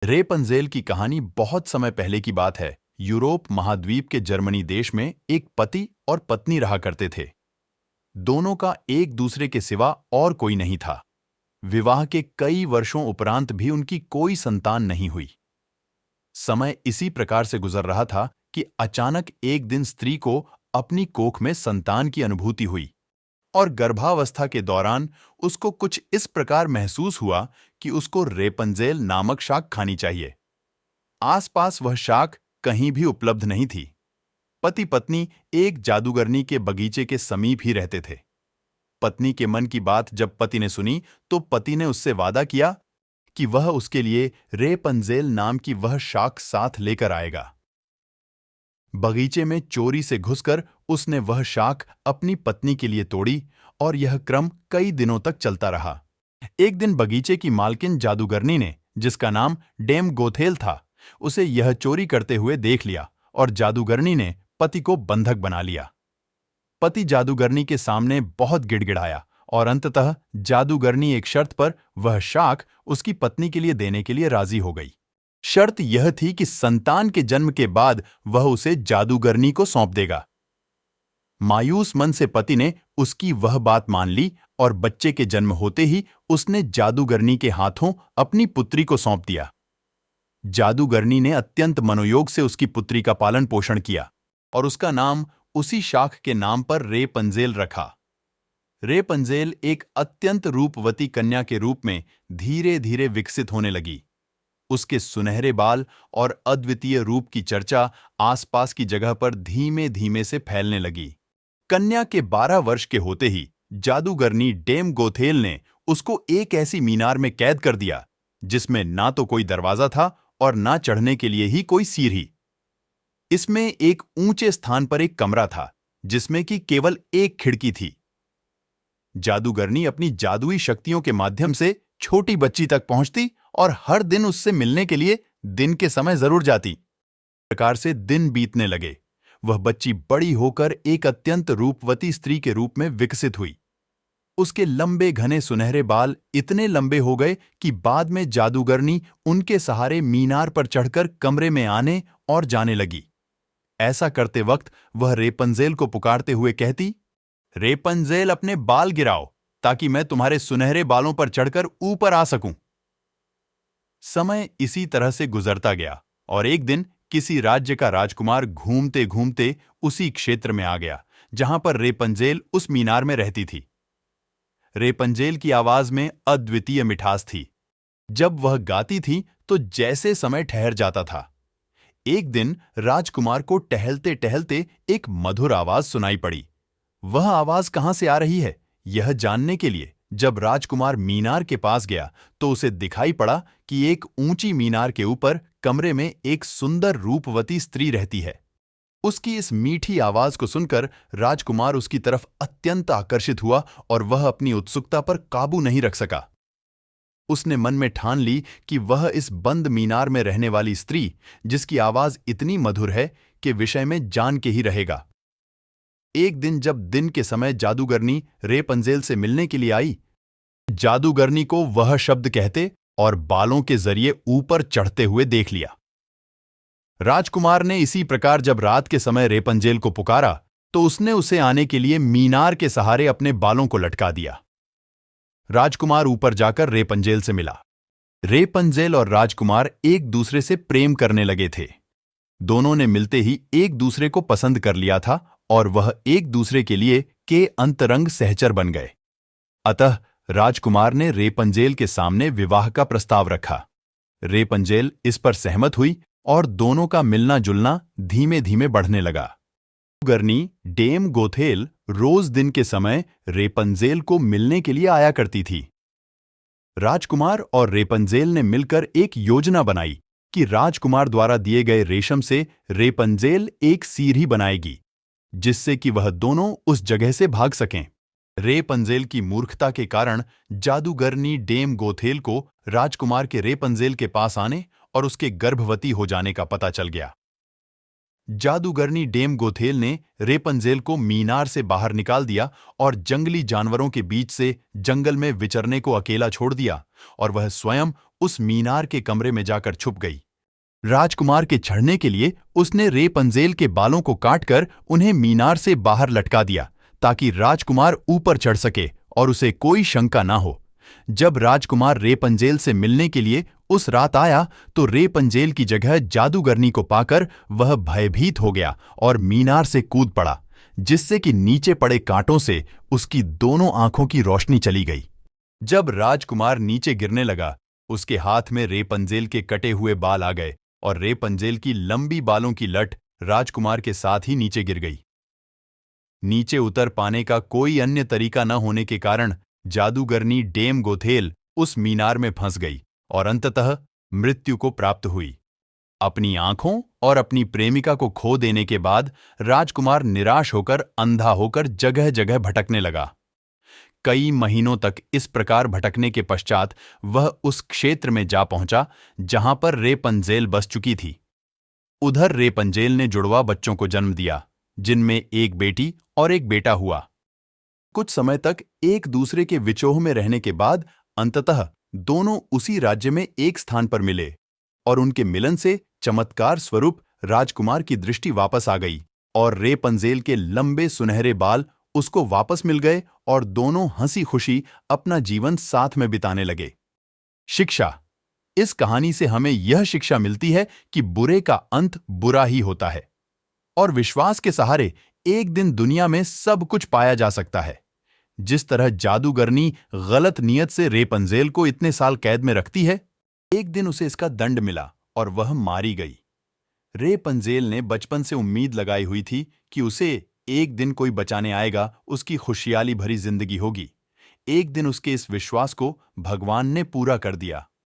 रेपंजेल की कहानी बहुत समय पहले की बात है। यूरोप महाद्वीप के जर्मनी देश में एक पति और पत्नी रहा करते थे। दोनों का एक दूसरे के सिवा और कोई नहीं था। विवाह के कई वर्षों उपरांत भी उनकी कोई संतान नहीं हुई। समय इसी प्रकार से गुजर रहा था कि अचानक एक दिन स्त्री को अपनी कोख में संतान की अनुभूति हुई और गर्भावस्था के दौरान उसको कुछ इस प्रकार महसूस हुआ कि उसको रेपंजेल नामक शाक खानी चाहिए। आसपास वह शाक कहीं भी उपलब्ध नहीं थी। पति पत्नी एक जादूगरनी के बगीचे के समीप ही रहते थे। पत्नी के मन की बात जब पति ने सुनी तो पति ने उससे वादा किया कि वह उसके लिए रेपंजेल नाम की वह शाक साथ लेकर आएगा। बगीचे में चोरी से घुसकर उसने वह शाक अपनी पत्नी के लिए तोड़ी और यह क्रम कई दिनों तक चलता रहा। एक दिन बगीचे की मालकिन जादूगरनी ने, जिसका नाम डेम गोथेल था, उसे यह चोरी करते हुए देख लिया और जादूगरनी ने पति को बंधक बना लिया। पति जादूगरनी के सामने बहुत गिड़गिड़ाया और अंततः जादूगरनी एक शर्त पर वह शाक उसकी पत्नी के लिए देने के लिए राजी हो गई। शर्त यह थी कि संतान के जन्म के बाद वह उसे जादूगरनी को सौंप देगा। मायूस मन से पति ने उसकी वह बात मान ली और बच्चे के जन्म होते ही उसने जादूगरनी के हाथों अपनी पुत्री को सौंप दिया। जादूगरनी ने अत्यंत मनोयोग से उसकी पुत्री का पालन पोषण किया और उसका नाम उसी शाख के नाम पर रेपंजेल रखा। रेपंजेल एक अत्यंत रूपवती कन्या के रूप में धीरे धीरे विकसित होने लगी। उसके सुनहरे बाल और अद्वितीय रूप की चर्चा आसपास की जगह पर धीमे धीमे से फैलने लगी। कन्या के 12 वर्ष के होते ही जादूगरनी डेम गोथेल ने उसको एक ऐसी मीनार में कैद कर दिया जिसमें ना तो कोई दरवाजा था और ना चढ़ने के लिए ही कोई सीढ़ी। इसमें एक ऊंचे स्थान पर एक कमरा था जिसमें कि केवल एक खिड़की थी। जादूगरनी अपनी जादुई शक्तियों के माध्यम से छोटी बच्ची तक पहुंचती और हर दिन उससे मिलने के लिए दिन के समय जरूर जाती। प्रकार से दिन बीतने लगे। वह बच्ची बड़ी होकर एक अत्यंत रूपवती स्त्री के रूप में विकसित हुई। उसके लंबे घने सुनहरे बाल इतने लंबे हो गए कि बाद में जादूगरनी उनके सहारे मीनार पर चढ़कर कमरे में आने और जाने लगी। ऐसा करते वक्त वह रेपंजेल को पुकारते हुए कहती, रेपंजेल अपने बाल गिराओ ताकि मैं तुम्हारे सुनहरे बालों पर चढ़कर ऊपर आ सकूं। समय इसी तरह से गुजरता गया और एक दिन किसी राज्य का राजकुमार घूमते घूमते उसी क्षेत्र में आ गया जहां पर रेपंजेल उस मीनार में रहती थी। रेपंजेल की आवाज में अद्वितीय मिठास थी। जब वह गाती थी तो जैसे समय ठहर जाता था। एक दिन राजकुमार को टहलते टहलते एक मधुर आवाज सुनाई पड़ी। वह आवाज कहां से आ रही है, यह जानने के लिए जब राजकुमार मीनार के पास गया तो उसे दिखाई पड़ा कि एक ऊंची मीनार के ऊपर कमरे में एक सुंदर रूपवती स्त्री रहती है। उसकी इस मीठी आवाज को सुनकर राजकुमार उसकी तरफ अत्यंत आकर्षित हुआ और वह अपनी उत्सुकता पर काबू नहीं रख सका। उसने मन में ठान ली कि वह इस बंद मीनार में रहने वाली स्त्री, जिसकी आवाज इतनी मधुर है, के विषय में जान के ही रहेगा। एक दिन जब दिन के समय जादूगरनी रेपंजेल से मिलने के लिए आई, जादूगरनी को वह शब्द कहते और बालों के जरिए ऊपर चढ़ते हुए देख लिया। राजकुमार ने इसी प्रकार जब रात के समय रेपंजेल को पुकारा तो उसने उसे आने के लिए मीनार के सहारे अपने बालों को लटका दिया। राजकुमार ऊपर जाकर रेपंजेल से मिला। रेपंजेल और राजकुमार एक दूसरे से प्रेम करने लगे थे। दोनों ने मिलते ही एक दूसरे को पसंद कर लिया था और वह एक दूसरे के लिए के अंतरंग सहचर बन गए। अतः राजकुमार ने रेपंजेल के सामने विवाह का प्रस्ताव रखा। रेपंजेल इस पर सहमत हुई और दोनों का मिलना जुलना धीमे धीमे बढ़ने लगा। जादूगरनी डेम गोथेल रोज दिन के समय रेपंजेल को मिलने के लिए आया करती थी। राजकुमार और रेपंजेल ने मिलकर एक योजना बनाई कि राजकुमार द्वारा दिए गए रेशम से रेपंजेल एक सीढ़ी बनाएगी जिससे कि वह दोनों उस जगह से भाग सकें। रेपंजेल की मूर्खता के कारण जादूगरनी डेम गोथेल को राजकुमार के रेपंजेल के पास आने और उसके गर्भवती हो जाने का पता चल गया। जादूगरनी डेम गोथेल ने रेपंजेल को मीनार से बाहर निकाल दिया और जंगली जानवरों के बीच से जंगल में विचरने को अकेला छोड़ दिया और वह स्वयं उस मीनार के कमरे में जाकर छुप गई। राजकुमार के चढ़ने के लिए उसने रेपंजेल के बालों को काटकर उन्हें मीनार से बाहर लटका दिया ताकि राजकुमार ऊपर चढ़ सके और उसे कोई शंका ना हो। जब राजकुमार रेपंजेल से मिलने के लिए उस रात आया तो रेपंजेल की जगह जादूगरनी को पाकर वह भयभीत हो गया और मीनार से कूद पड़ा, जिससे कि नीचे पड़े कांटों से उसकी दोनों आंखों की रोशनी चली गई। जब राजकुमार नीचे गिरने लगा, उसके हाथ में रेपंजेल के कटे हुए बाल आ गए और रेपंजेल की लंबी बालों की लट राजकुमार के साथ ही नीचे गिर गई। नीचे उतर पाने का कोई अन्य तरीका न होने के कारण जादूगरनी डेम गोथेल उस मीनार में फंस गई और अंततः मृत्यु को प्राप्त हुई। अपनी आंखों और अपनी प्रेमिका को खो देने के बाद राजकुमार निराश होकर अंधा होकर जगह जगह भटकने लगा। कई महीनों तक इस प्रकार भटकने के पश्चात वह उस क्षेत्र में जा पहुंचा जहां पर रेपंजेल बस चुकी थी। उधर रेपंजेल ने जुड़वा बच्चों को जन्म दिया, जिनमें एक बेटी और एक बेटा हुआ। कुछ समय तक एक दूसरे के विचोह में रहने के बाद अंततः दोनों उसी राज्य में एक स्थान पर मिले और उनके मिलन से चमत्कार स्वरूप राजकुमार की दृष्टि वापस आ गई और रेपंजेल के लंबे सुनहरे बाल उसको वापस मिल गए और दोनों हंसी खुशी अपना जीवन साथ में बिताने लगे। शिक्षा। इस कहानी से हमें यह शिक्षा मिलती है कि बुरे का अंत बुरा ही होता है और विश्वास के सहारे एक दिन दुनिया में सब कुछ पाया जा सकता है। जिस तरह जादूगरनी गलत नियत से रेपंजेल को इतने साल कैद में रखती है, एक दिन उसे इसका दंड मिला और वह मारी गई। रेपंजेल ने बचपन से उम्मीद लगाई हुई थी कि उसे एक दिन कोई बचाने आएगा, उसकी खुशहाली भरी जिंदगी होगी। एक दिन उसके इस विश्वास को भगवान ने पूरा कर दिया।